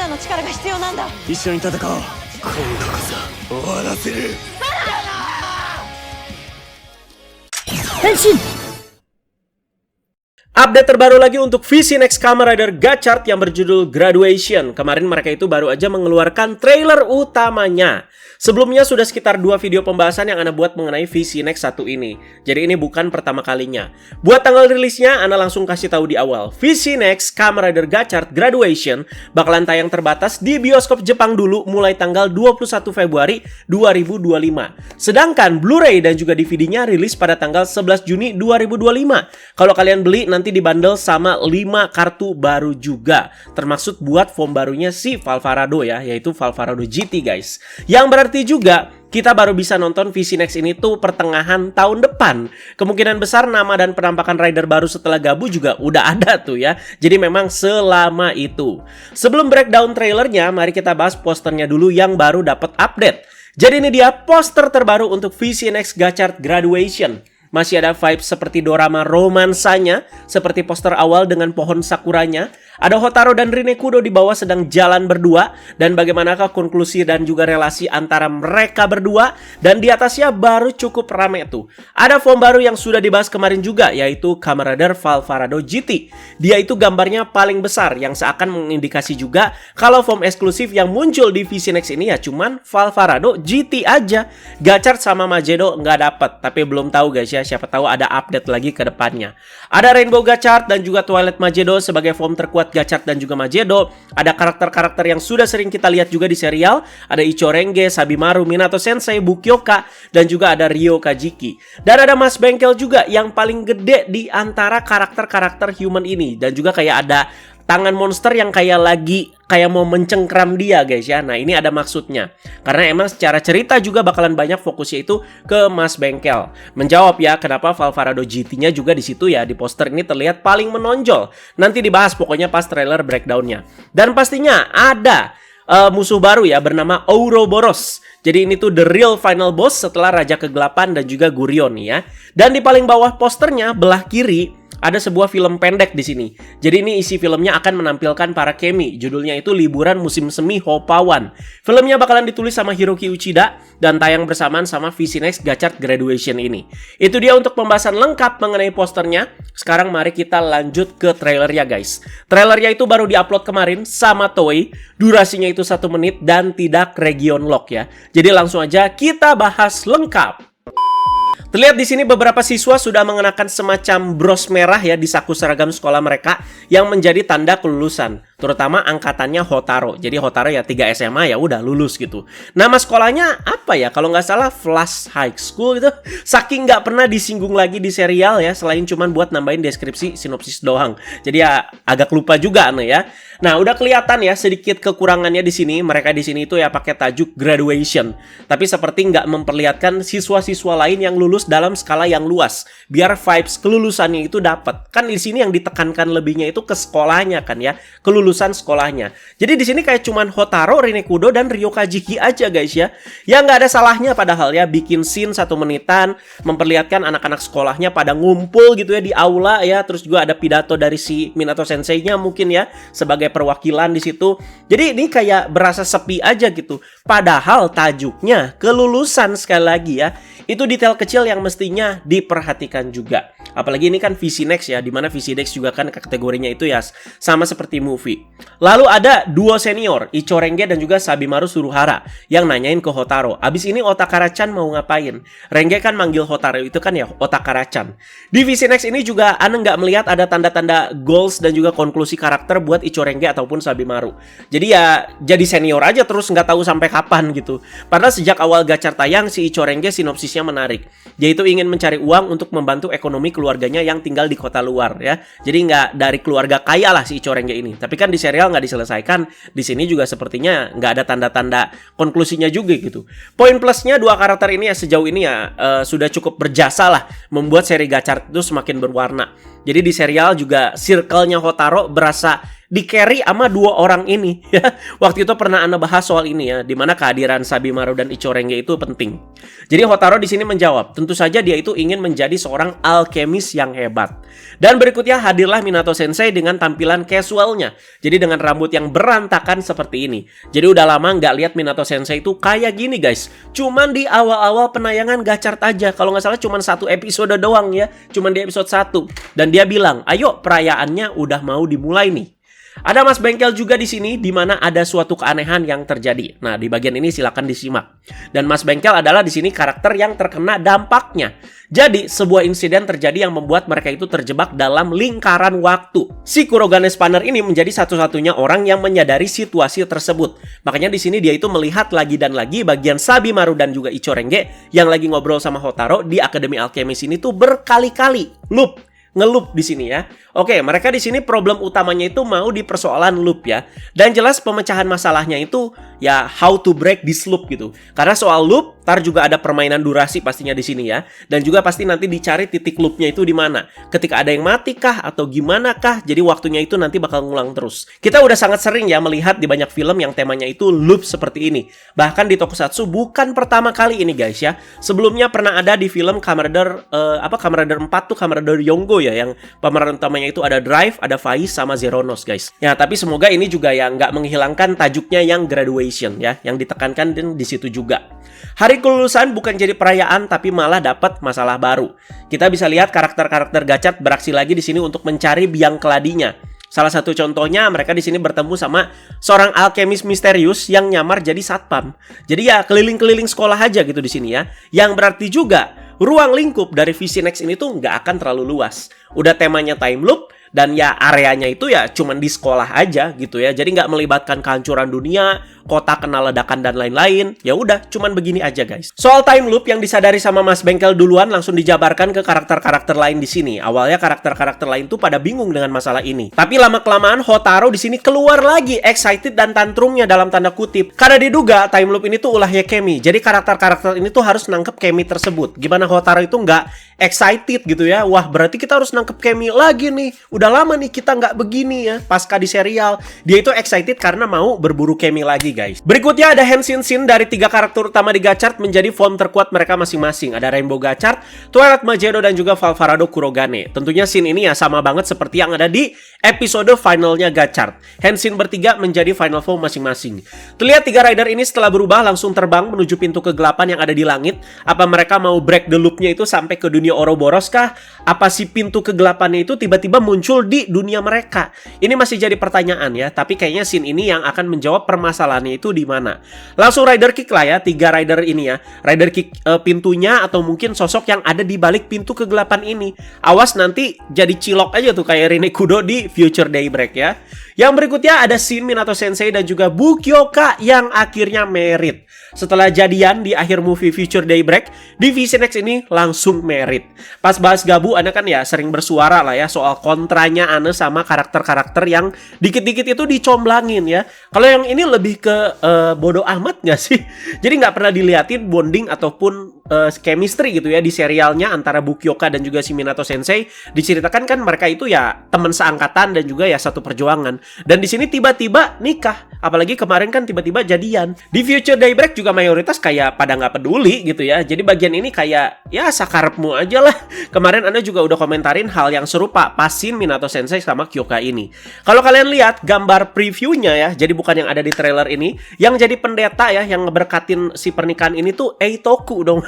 ダの力が必要なんだ。一緒に戦おう。今度こそ終わらせる。 Henshin! Update terbaru lagi untuk VC Next Kamen Rider Gachard yang berjudul Graduation. Kemarin mereka itu baru aja mengeluarkan trailer utamanya. Sebelumnya sudah sekitar 2 video pembahasan yang Ana buat mengenai VC Next 1 ini. Jadi ini bukan pertama kalinya. Buat tanggal rilisnya, Ana langsung kasih tahu di awal. VC Next Kamen Rider Gachard Graduation bakalan tayang terbatas di bioskop Jepang dulu mulai tanggal 21 Februari 2025. Sedangkan Blu-ray dan juga DVD-nya rilis pada tanggal 11 Juni 2025. Kalau kalian beli nanti dibundle sama 5 kartu baru juga. Termasuk buat form barunya si Valvarado ya, yaitu Valvarado GT guys. Yang berarti juga kita baru bisa nonton VC Next ini tuh pertengahan tahun depan. Kemungkinan besar nama dan penampakan rider baru setelah Gabu juga udah ada tuh ya. Jadi memang selama itu. Sebelum breakdown trailernya, mari kita bahas posternya dulu yang baru dapat update. Jadi ini dia poster terbaru untuk VC Next Gachard Graduation. Masih ada vibes seperti dorama romansanya, seperti poster awal dengan pohon sakuranya. Ada Hotaro dan Rinekudo di bawah sedang jalan berdua, dan bagaimanakah konklusi dan juga relasi antara mereka berdua. Dan di atasnya baru cukup rame tuh. Ada form baru yang sudah dibahas kemarin juga, yaitu Kamen Rider Valvarado GT. Dia itu gambarnya paling besar, yang seakan mengindikasi juga kalau form eksklusif yang muncul di VC Next ini ya cuman Valvarado GT aja. Gachard sama Majedo nggak dapet, tapi belum tahu guys ya. Siapa tahu ada update lagi ke depannya. Ada Rainbow Gachard dan juga Twilight Majedo sebagai form terkuat Gachard dan juga Majedo. Ada karakter-karakter yang sudah sering kita lihat juga di serial. Ada Ichorenge, Sabimaru, Minato Sensei, Bukyoka, dan juga ada Ryo Kajiki. Dan ada Mas Bengkel juga yang paling gede di antara karakter-karakter human ini. Dan juga kayak ada tangan monster yang kayak mau mencengkram dia guys ya. Nah ini ada maksudnya. Karena emang secara cerita juga bakalan banyak fokusnya itu ke Mas Bengkel. Menjawab ya kenapa Valvarado GT-nya juga di situ ya. Di poster ini terlihat paling menonjol. Nanti dibahas pokoknya pas trailer breakdown-nya. Dan pastinya ada musuh baru ya bernama Ouroboros. Jadi ini tuh the real final boss setelah Raja Kegelapan dan juga Gurion ya. Dan di paling bawah posternya belah kiri ada sebuah film pendek di sini. Jadi ini isi filmnya akan menampilkan para kemi. Judulnya itu Liburan Musim Semi Hoppawan. Filmnya bakalan ditulis sama Hiroki Uchida dan tayang bersamaan sama VC Next Gachard Graduation ini. Itu dia untuk pembahasan lengkap mengenai posternya. Sekarang mari kita lanjut ke trailernya guys. Trailernya itu baru diupload kemarin sama Toei. Durasinya itu 1 menit dan tidak region lock ya. Jadi langsung aja kita bahas lengkap. Terlihat di sini beberapa siswa sudah mengenakan semacam bros merah ya di saku seragam sekolah mereka yang menjadi tanda kelulusan. Terutama angkatannya Hotaro. Jadi Hotaro ya 3 SMA ya udah lulus gitu. Nama sekolahnya apa ya? Kalau nggak salah Flash High School gitu. Saking nggak pernah disinggung lagi di serial ya. Selain cuman buat nambahin deskripsi sinopsis doang. Jadi ya agak lupa juga nih ya. Nah udah kelihatan ya sedikit kekurangannya di sini. Mereka di sini itu ya pakai tajuk graduation. Tapi seperti nggak memperlihatkan siswa-siswa lain yang lulus dalam skala yang luas. Biar vibes kelulusannya itu dapat. Kan di sini yang ditekankan lebihnya itu ke sekolahnya kan ya. Kelulusan sekolahnya. Jadi di sini kayak cuman Hotaro, Rinekudo, dan Ryo Kajiki aja guys ya. Ya nggak ada salahnya padahal ya bikin scene 1 menitan, memperlihatkan anak-anak sekolahnya pada ngumpul gitu ya di aula ya. Terus juga ada pidato dari si Minato Sensei-nya mungkin ya sebagai perwakilan di situ. Jadi ini kayak berasa sepi aja gitu. Padahal tajuknya kelulusan sekali lagi ya. Itu detail kecil yang mestinya diperhatikan juga. Apalagi ini kan VC Next ya, dimana VC Next juga kan kategorinya itu ya sama seperti movie. Lalu ada duo senior, Ichorenge dan juga Sabimaru Suruhara yang nanyain ke Hotaro, abis ini Otakara-chan mau ngapain? Renge kan manggil Hotaro itu kan ya Otakara-chan. Di VC Next ini juga Ana nggak melihat ada tanda-tanda goals dan juga konklusi karakter buat Ichorenge ataupun Sabimaru. Jadi ya jadi senior aja terus nggak tahu sampai kapan gitu. Padahal sejak awal Gachard tayang si Ichorenge sinopsisnya menarik. Yaitu ingin mencari uang untuk membantu ekonomi keluarganya yang tinggal di kota luar ya. Jadi nggak dari keluarga kaya lah si Ichorenge ini. Tapi kan di serial nggak diselesaikan. Di sini juga sepertinya nggak ada tanda-tanda konklusinya juga gitu. Poin plusnya dua karakter ini ya sejauh ini ya sudah cukup berjasa lah membuat seri Gachard itu semakin berwarna. Jadi di serial juga circle-nya Hotaro berasa di-carry sama dua orang ini ya. Waktu itu pernah Anda bahas soal ini ya, di mana kehadiran Sabimaru dan Ichorenge itu penting. Jadi Hotaro di sini menjawab, tentu saja dia itu ingin menjadi seorang alkemis yang hebat. Dan berikutnya hadirlah Minato Sensei dengan tampilan casualnya. Jadi dengan rambut yang berantakan seperti ini. Jadi udah lama nggak lihat Minato Sensei itu kayak gini guys. Cuman di awal-awal penayangan Gachart aja. Kalau nggak salah cuman 1 episode doang ya. Cuman di episode 1. Dan dia bilang, ayo perayaannya udah mau dimulai nih. Ada Mas Bengkel juga di sini, di mana ada suatu keanehan yang terjadi. Nah, di bagian ini silakan disimak. Dan Mas Bengkel adalah di sini karakter yang terkena dampaknya. Jadi, sebuah insiden terjadi yang membuat mereka itu terjebak dalam lingkaran waktu. Si Kurogane Spanner ini menjadi satu-satunya orang yang menyadari situasi tersebut. Makanya di sini dia itu melihat lagi dan lagi bagian Sabimaru dan juga Ichorenge yang lagi ngobrol sama Hotaro di Akademi Alkemis ini tuh berkali-kali. Ngeloop di sini ya. Oke, mereka di sini problem utamanya itu mau di persoalan loop ya. Dan jelas pemecahan masalahnya itu ya how to break this loop gitu. Karena soal loop, ntar juga ada permainan durasi pastinya di sini ya. Dan juga pasti nanti dicari titik loopnya itu di mana. Ketika ada yang mati kah atau gimana kah, jadi waktunya itu nanti bakal ngulang terus. Kita udah sangat sering ya melihat di banyak film yang temanya itu loop seperti ini. Bahkan di Tokusatsu bukan pertama kali ini guys ya. Sebelumnya pernah ada di film Kamen Rider 4 tuh Kamen Rider Yongo ya, yang pemeran utamanya itu ada Drive, ada Faiz sama Zeronos guys. Ya, tapi semoga ini juga ya nggak menghilangkan tajuknya yang graduation ya, yang ditekankan dan di situ juga. Hari kelulusan bukan jadi perayaan tapi malah dapat masalah baru. Kita bisa lihat karakter-karakter Gachart beraksi lagi di sini untuk mencari biang keladinya. Salah satu contohnya mereka di sini bertemu sama seorang alkemis misterius yang nyamar jadi satpam. Jadi ya keliling-keliling sekolah aja gitu di sini ya. Yang berarti juga ruang lingkup dari VisiNext ini tuh nggak akan terlalu luas. Udah temanya time loop dan ya areanya itu ya cuman di sekolah aja gitu ya. Jadi nggak melibatkan kehancuran dunia, kota kena ledakan dan lain-lain. Ya udah, cuman begini aja guys. Soal time loop yang disadari sama Mas Bengkel duluan langsung dijabarkan ke karakter-karakter lain di sini. Awalnya karakter-karakter lain tuh pada bingung dengan masalah ini. Tapi lama-kelamaan Hotaro di sini keluar lagi excited dan tantrumnya dalam tanda kutip. Karena diduga time loop ini tuh ulahnya Kemi. Jadi karakter-karakter ini tuh harus nangkep Kemi tersebut. Gimana Hotaro itu nggak excited gitu ya. Wah, berarti kita harus nangkep Kemi lagi nih. Udah lama nih kita nggak begini ya. Pasca di serial, dia itu excited karena mau berburu Kemi lagi guys. Berikutnya ada Henshin scene dari 3 karakter utama di Gachart menjadi form terkuat mereka masing-masing. Ada Rainbow Gachart, Twilight Magedo dan juga Valvarado Kurogane. Tentunya scene ini ya sama banget seperti yang ada di episode finalnya Gachart. Henshin bertiga menjadi final form masing-masing. Terlihat 3 rider ini setelah berubah langsung terbang menuju pintu kegelapan yang ada di langit. Apa mereka mau break the loop-nya itu sampai ke dunia Ouroboros kah? Apa si pintu kegelapannya itu tiba-tiba muncul di dunia mereka? Ini masih jadi pertanyaan ya, tapi kayaknya scene ini yang akan menjawab permasalahannya itu di mana. Langsung rider kick lah ya, 3 rider ini ya. Rider kick pintunya atau mungkin sosok yang ada di balik pintu kegelapan ini. Awas nanti jadi cilok aja tuh kayak Rinne Kudo di Future Daybreak ya. Yang berikutnya ada scene Minato Sensei dan juga Bukioka yang akhirnya merit. Setelah jadian di akhir movie Future Daybreak, di VisiNext ini langsung merit. Pas bahas Gabu, Anda kan ya sering bersuara lah ya soal kontranya Anda sama karakter-karakter yang dikit-dikit itu dicomblangin ya. Kalau yang ini lebih ke bodoh amat nggak sih? Jadi nggak pernah diliatin bonding ataupun chemistry gitu ya di serialnya antara Bukioka dan juga si Minato Sensei. Diceritakan kan mereka itu ya teman seangkatan dan juga ya satu perjuangan. Dan di sini tiba-tiba nikah. Apalagi kemarin kan tiba-tiba jadian. Di Future Daybreak juga mayoritas kayak pada nggak peduli gitu ya. Jadi bagian ini kayak ya sakarepmu aja lah. Kemarin Anda juga udah komentarin hal yang serupa pasin Minato Sensei sama Kyoka ini. Kalau kalian lihat gambar previewnya ya, jadi bukan yang ada di trailer ini, yang jadi pendeta ya yang ngeberkatin si pernikahan ini tuh Eitoku dong.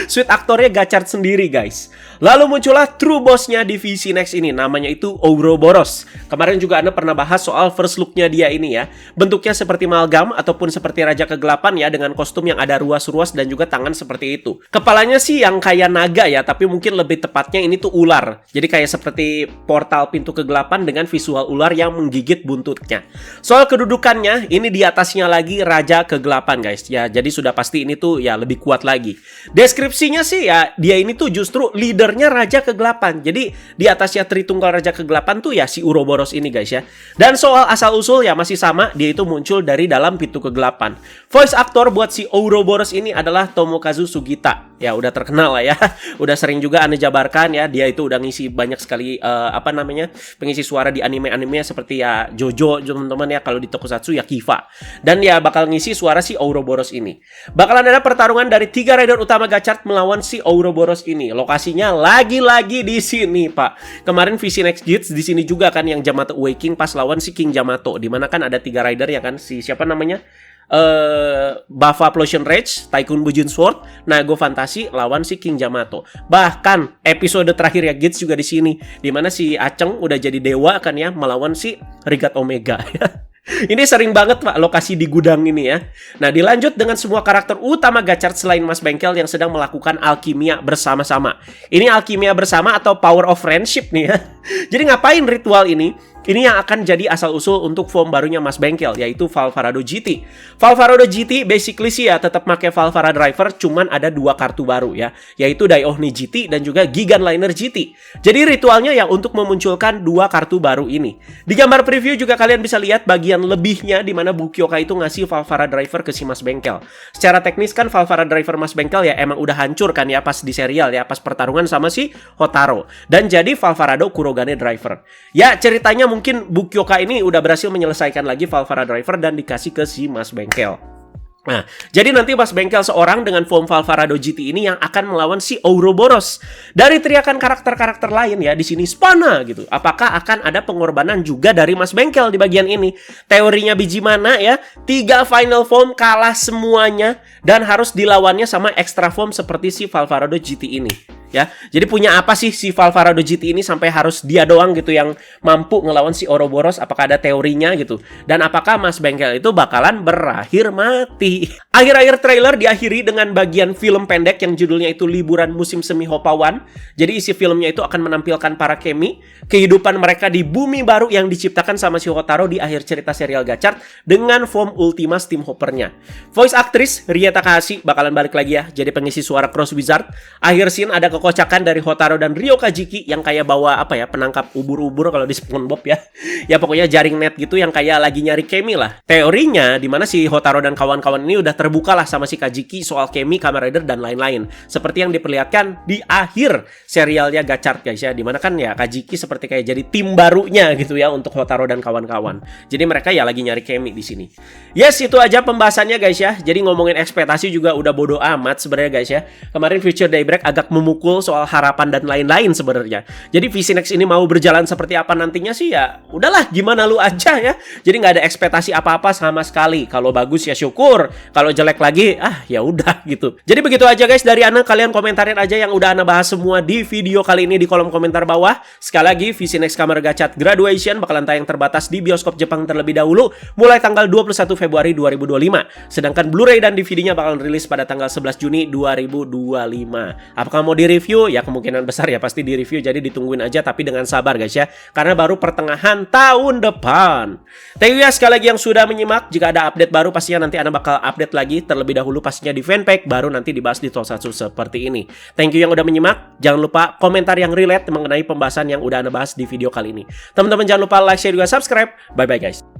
Sweet aktornya Gachart sendiri guys. Lalu muncullah true bossnya di VisiNext ini, namanya itu Ouroboros. Kemarin juga Anda pernah bahas soal first looknya dia ini ya. Bentuknya seperti Malgam ataupun seperti Raja Kegelapan ya, dengan kostum yang ada ruas-ruas dan juga tangan seperti itu. Kepalanya sih yang kayak naga ya, tapi mungkin lebih tepatnya ini tuh ular. Jadi kayak seperti portal pintu kegelapan dengan visual ular yang menggigit buntutnya. Soal kedudukannya, ini di atasnya lagi Raja Kegelapan guys. Ya, jadi sudah pasti ini tuh ya lebih kuat lagi. Deskripsinya sih ya, dia ini tuh justru leadernya Raja Kegelapan. Jadi di atasnya Tritunggal Raja Kegelapan tuh ya si Ouroboros ini guys ya. Dan soal asal-usul ya masih sama, dia itu muncul dari dalam pintu kegelapan. Voice aktor buat si Ouroboros ini adalah Tomokazu Sugita. ya udah terkenal lah ya. Udah sering juga Ane jabarkan ya, dia itu udah ngisi banyak sekali pengisi suara di anime-anime seperti ya Jojo teman-teman ya, kalau di Tokusatsu ya Kiva. Dan ya bakal ngisi suara si Ouroboros ini. Bakalan ada pertarungan dari 3 rider utama Gachard melawan si Ouroboros ini. Lokasinya lagi-lagi di sini, Pak. Kemarin VC Next Gits di sini juga kan yang Yamato Awakening pas lawan si King Yamato, di mana kan ada 3 rider ya kan, si siapa namanya? Bava Plosion Rage, Tycoon Bujin Sword, Nago Fantasi lawan si King Yamato. Bahkan episode terakhir ya Gits juga di sini, di mana si Aceng udah jadi dewa kan ya, melawan si Rigat Omega. Ini sering banget Pak lokasi di gudang ini ya. Nah, dilanjut dengan semua karakter utama Gachard selain Mas Bengkel yang sedang melakukan alkimia bersama-sama. Ini alkimia bersama atau power of friendship nih ya. Jadi ngapain ritual ini? Ini yang akan jadi asal-usul untuk form barunya Mas Bengkel, yaitu Valvarado GT. Valvarado GT basically sih ya tetap pakai Valvara Driver, cuman ada 2 kartu baru ya, yaitu Daiohni GT dan juga Gigan Liner GT. Jadi ritualnya ya untuk memunculkan 2 kartu baru ini. Di gambar preview juga kalian bisa lihat bagian lebihnya di mana Bukyoka itu ngasih Valvara Driver ke si Mas Bengkel. Secara teknis kan Valvara Driver Mas Bengkel ya emang udah hancur kan ya pas di serial ya, pas pertarungan sama si Hotaro. Dan jadi Valvarado Kurogane Driver. Ya ceritanya mungkin Bukyoka ini udah berhasil menyelesaikan lagi Valvara Driver dan dikasih ke si Mas Bengkel. Nah, jadi nanti Mas Bengkel seorang dengan form Valvarado GT ini yang akan melawan si Ouroboros. Dari teriakan karakter-karakter lain ya, di sini Spana gitu. Apakah akan ada pengorbanan juga dari Mas Bengkel di bagian ini? Teorinya biji mana ya? 3 final form kalah semuanya dan harus dilawannya sama extra form seperti si Valvarado GT ini. Ya, jadi punya apa sih si Valvarado GT ini sampai harus dia doang gitu yang mampu ngelawan si Ouroboros? Apakah ada teorinya gitu? Dan apakah Mas Bengkel itu bakalan berakhir mati? Akhir-akhir trailer diakhiri dengan bagian film pendek yang judulnya itu Liburan Musim Semi Hoppawan. Jadi isi filmnya itu akan menampilkan para kemi, kehidupan mereka di bumi baru yang diciptakan sama si Hotaro di akhir cerita serial Gachard dengan form Ultima Steam Hopper-nya. Voice aktris Ria Takahashi bakalan balik lagi ya, jadi pengisi suara Cross Wizard. Akhir scene ada kekocakan dari Hotaro dan Ryo Kajiki yang kayak bawa penangkap ubur-ubur kalau di SpongeBob ya. Ya pokoknya jaring net gitu yang kayak lagi nyari kemi lah. Teorinya di mana si Hotaro dan kawan-kawan ini udah terbuka lah sama si Kajiki soal kemi, Kamen Rider dan lain-lain. Seperti yang diperlihatkan di akhir serialnya Gachard guys ya, di mana kan ya Kajiki seperti kayak jadi tim barunya gitu ya untuk Hotaro dan kawan-kawan. Jadi mereka ya lagi nyari kemi di sini. Yes, itu aja pembahasannya guys ya. Jadi ngomongin ekspektasi juga udah bodo amat sebenarnya guys ya. Kemarin Future Daybreak agak memukul soal harapan dan lain-lain sebenarnya. Jadi VC Next ini mau berjalan seperti apa nantinya sih ya udahlah gimana lu aja ya. Jadi nggak ada ekspektasi apa-apa sama sekali. Kalau bagus ya syukur, kalau jelek lagi ya udah gitu. Jadi begitu aja guys dari Ana, kalian komentarin aja yang udah Ana bahas semua di video kali ini di kolom komentar bawah. Sekali lagi VC Next Kamen Gachard Graduation bakalan tayang terbatas di bioskop Jepang terlebih dahulu mulai tanggal 21 Februari 2025. Sedangkan Blu-ray dan DVD-nya bakalan rilis pada tanggal 11 Juni 2025. Apakah mau di-review? Ya kemungkinan besar ya pasti di-review, jadi ditungguin aja tapi dengan sabar guys ya. Karena baru pertengahan tahun depan. Thank you ya sekali lagi yang sudah menyimak. Jika ada update baru pastinya nanti Ana bakal update lagi terlebih dahulu pastinya di fanpage, baru nanti dibahas di Tokusatsu seperti ini. Thank you yang udah menyimak. Jangan lupa komentar yang relate mengenai pembahasan yang udah Ana bahas di video kali ini. Teman-teman jangan lupa like, share, juga subscribe. Bye-bye guys.